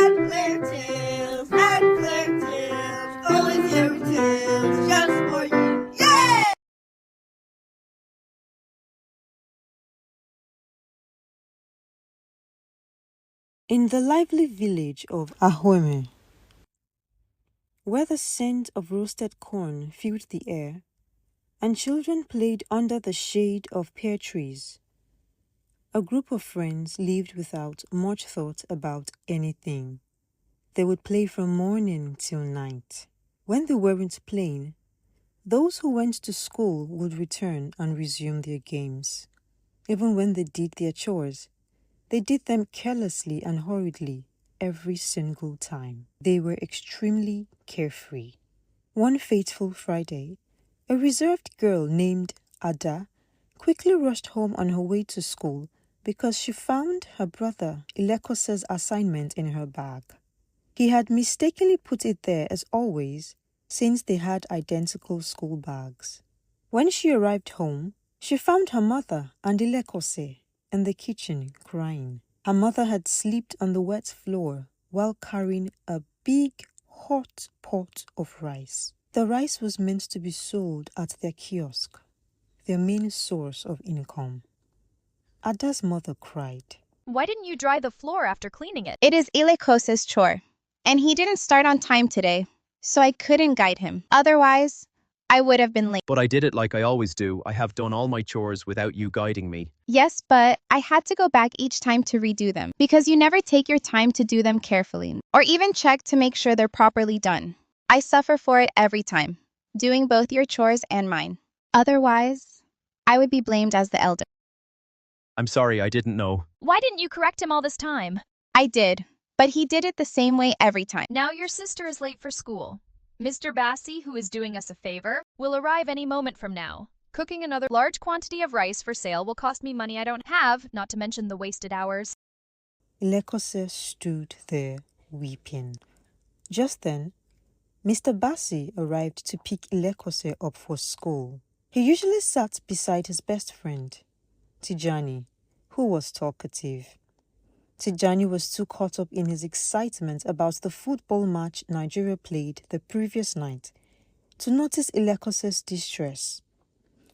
add clear tales, only fairy tales, just for you. Yay! In the lively village of Ahweme, where the scent of roasted corn filled the air, and children played under the shade of pear trees, a group of friends lived without much thought about anything. They would play from morning till night. When they weren't playing, those who went to school would return and resume their games. Even when they did their chores, they did them carelessly and hurriedly every single time. They were extremely carefree. One fateful Friday, a reserved girl named Ada quickly rushed home on her way to school because she found her brother Ilekhose's assignment in her bag. He had mistakenly put it there as always, since they had identical school bags. When she arrived home, she found her mother and Ilekhose in the kitchen crying. Her mother had slept on the wet floor while carrying a big, hot pot of rice. The rice was meant to be sold at their kiosk, their main source of income. Ada's mother cried. Why didn't you dry the floor after cleaning it? It is Ilekhose's chore, and he didn't start on time today, so I couldn't guide him. Otherwise, I would have been late. But I did it like I always do. I have done all my chores without you guiding me. Yes, but I had to go back each time to redo them, because you never take your time to do them carefully, or even check to make sure they're properly done. I suffer for it every time, doing both your chores and mine. Otherwise, I would be blamed as the elder. I'm sorry, I didn't know. Why didn't you correct him all this time? I did, but he did it the same way every time. Now your sister is late for school. Mr. Bassi, who is doing us a favor, will arrive any moment from now. Cooking another large quantity of rice for sale will cost me money I don't have, not to mention the wasted hours. Ilekhose stood there, weeping. Just then, Mr. Bassi arrived to pick Ilekhose up for school. He usually sat beside his best friend, Tijani, who was talkative. Tijani was too caught up in his excitement about the football match Nigeria played the previous night to notice Ilekhose's distress.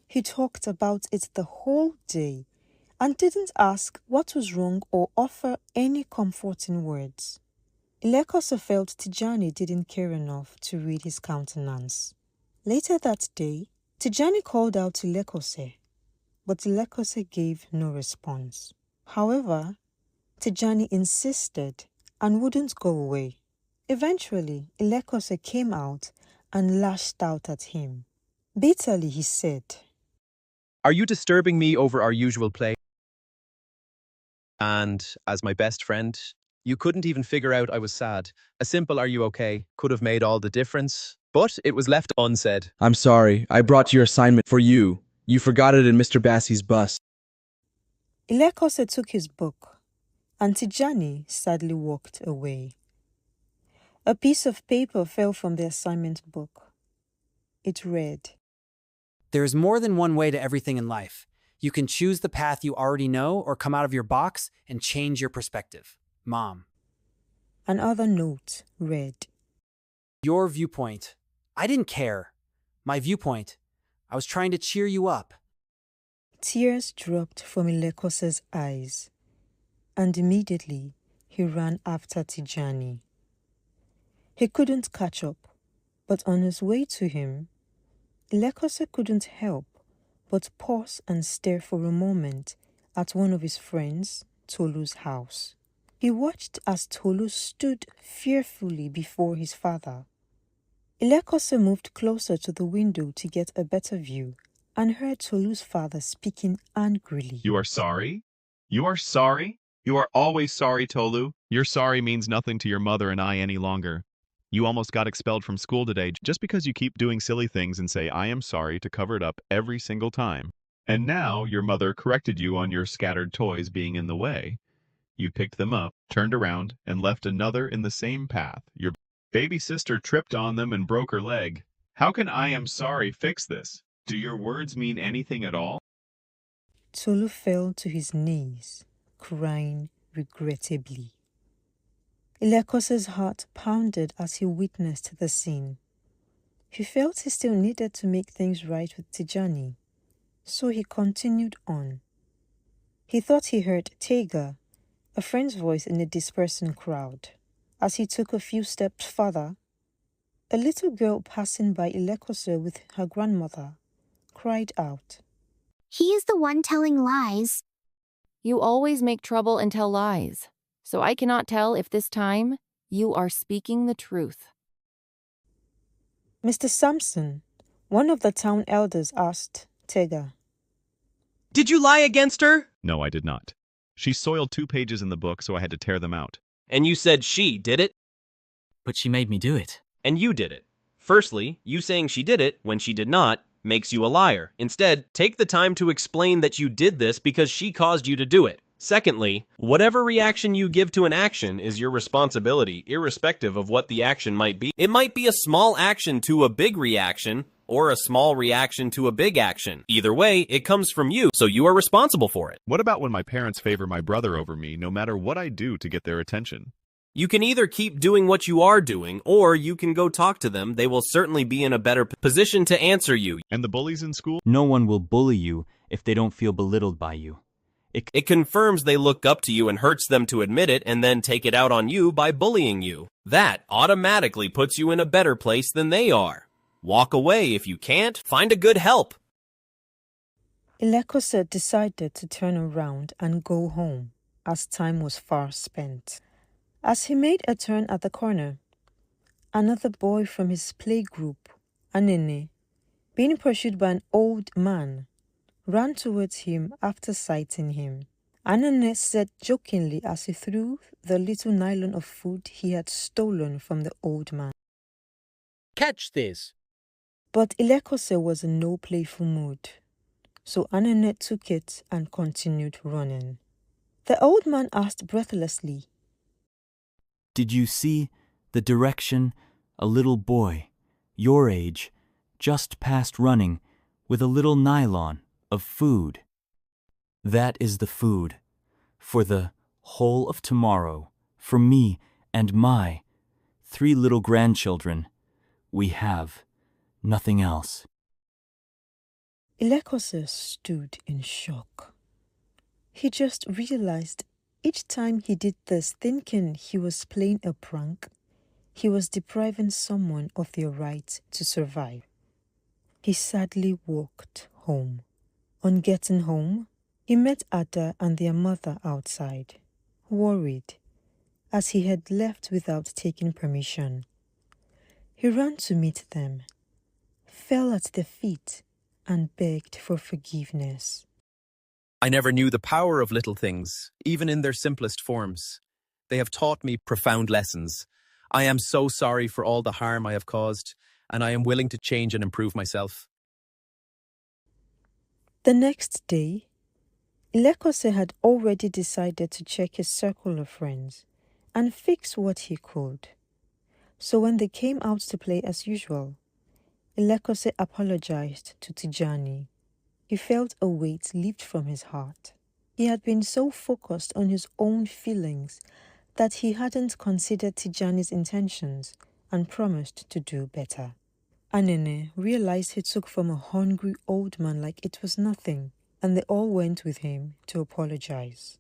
He talked about it the whole day and didn't ask what was wrong or offer any comforting words. Ilekhose felt Tijani didn't care enough to read his countenance. Later that day, Tijani called out to Ilekhose, but Ilekhose gave no response. However, Tijani insisted and wouldn't go away. Eventually, Ilekhose came out and lashed out at him. Bitterly, he said, Are you disturbing me over our usual play? And, as my best friend, you couldn't even figure out I was sad. A simple "are you okay" could have made all the difference, but it was left unsaid. I'm sorry, I brought your assignment for you. You forgot it in Mr. Bassi's bus. Ilekhose took his book, and Tijani sadly walked away. A piece of paper fell from the assignment book. It read, There is more than one way to everything in life. You can choose the path you already know or come out of your box and change your perspective. Mom. Another note read, Your viewpoint. I didn't care. My viewpoint. I was trying to cheer you up. Tears dropped from Ilekhose's eyes, and immediately he ran after Tijani. He couldn't catch up, but on his way to him, Ilekhose couldn't help but pause and stare for a moment at one of his friends, Tolu's house. He watched as Tolu stood fearfully before his father. Ilekhose moved closer to the window to get a better view and heard Tolu's father speaking angrily. You are sorry? You are sorry? You are always sorry, Tolu. Your sorry means nothing to your mother and I any longer. You almost got expelled from school today just because you keep doing silly things and say "I am sorry" to cover it up every single time. And now your mother corrected you on your scattered toys being in the way. You picked them up, turned around, and left another in the same path. Your baby sister tripped on them and broke her leg. How can "I am sorry" fix this? Do your words mean anything at all? Tolu fell to his knees, crying regrettably. Ilekhose's heart pounded as he witnessed the scene. He felt he still needed to make things right with Tijani, so he continued on. He thought he heard Tega, a friend's voice in the dispersing crowd. As he took a few steps further, a little girl passing by Ilekhose with her grandmother cried out, He is the one telling lies. You always make trouble and tell lies, so I cannot tell if this time you are speaking the truth. Mr. Sampson, one of the town elders, asked Tega, Did you lie against her? No, I did not. She soiled 2 pages in the book, so I had to tear them out. And you said she did it? But she made me do it. And you did it. Firstly, you saying she did it when she did not makes you a liar. Instead, take the time to explain that you did this because she caused you to do it. Secondly, whatever reaction you give to an action is your responsibility, irrespective of what the action might be. It might be a small action to a big reaction, or a small reaction to a big action. Either way, it comes from you, so you are responsible for it. What about when my parents favor my brother over me, no matter what I do to get their attention? You can either keep doing what you are doing, or you can go talk to them. They will certainly be in a better position to answer you. And the bullies in school? No one will bully you if they don't feel belittled by you. It confirms they look up to you and hurts them to admit it and then take it out on you by bullying you. That automatically puts you in a better place than they are. Walk away if you can't. Find a good help. Ilekhose decided to turn around and go home, as time was far spent. As he made a turn at the corner, another boy from his playgroup, Anene, being pursued by an old man, ran towards him after sighting him. Anene said jokingly as he threw the little nylon of food he had stolen from the old man. Catch this! But Ilekhose was in no playful mood, so Anene took it and continued running. The old man asked breathlessly, Did you see the direction a little boy, your age, just past running with a little nylon of food? That is the food for the whole of tomorrow, for me and my 3 little grandchildren. We have nothing else. Ilekhose stood in shock. He just realized each time he did this thinking he was playing a prank, he was depriving someone of their right to survive. He sadly walked home. On getting home, he met Ada and their mother outside, worried, as he had left without taking permission. He ran to meet them, fell at their feet, and begged for forgiveness. I never knew the power of little things, even in their simplest forms. They have taught me profound lessons. I am so sorry for all the harm I have caused, and I am willing to change and improve myself. The next day, Ilekhose had already decided to check his circle of friends and fix what he could. So when they came out to play as usual, Ilekhose apologized to Tijani. He felt a weight lift from his heart. He had been so focused on his own feelings that he hadn't considered Tijani's intentions and promised to do better. Anene realized he took from a hungry old man like it was nothing, and they all went with him to apologize.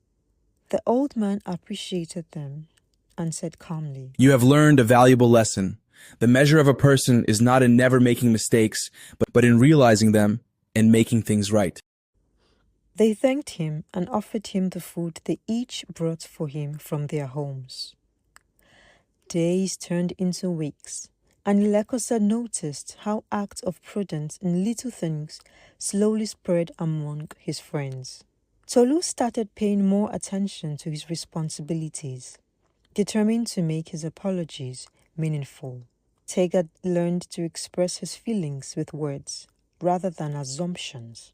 The old man appreciated them and said calmly, You have learned a valuable lesson. The measure of a person is not in never making mistakes, but in realizing them and making things right. They thanked him and offered him the food they each brought for him from their homes. Days turned into weeks, and Ilekhose noticed how acts of prudence in little things slowly spread among his friends. Tolu started paying more attention to his responsibilities, determined to make his apologies meaningful. Tega learned to express his feelings with words rather than assumptions.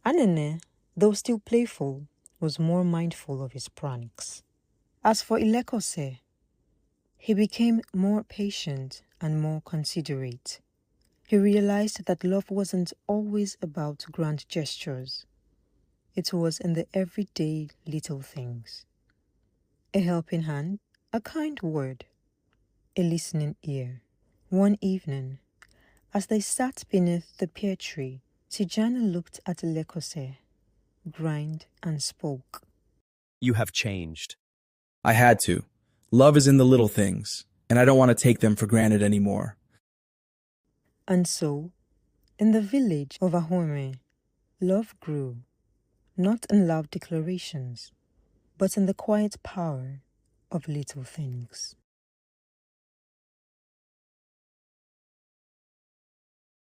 Anene, though still playful, was more mindful of his pranks. As for Ilekhose, he became more patient and more considerate. He realized that love wasn't always about grand gestures. It was in the everyday little things. A helping hand, A kind word, a listening ear. One evening, as they sat beneath the pear tree, Tijana looked at Ilekhose's, grinned and spoke. You have changed. I had to. Love is in the little things, and I don't want to take them for granted anymore. And so, in the village of Ahome, love grew, not in loud declarations, but in the quiet power of little things.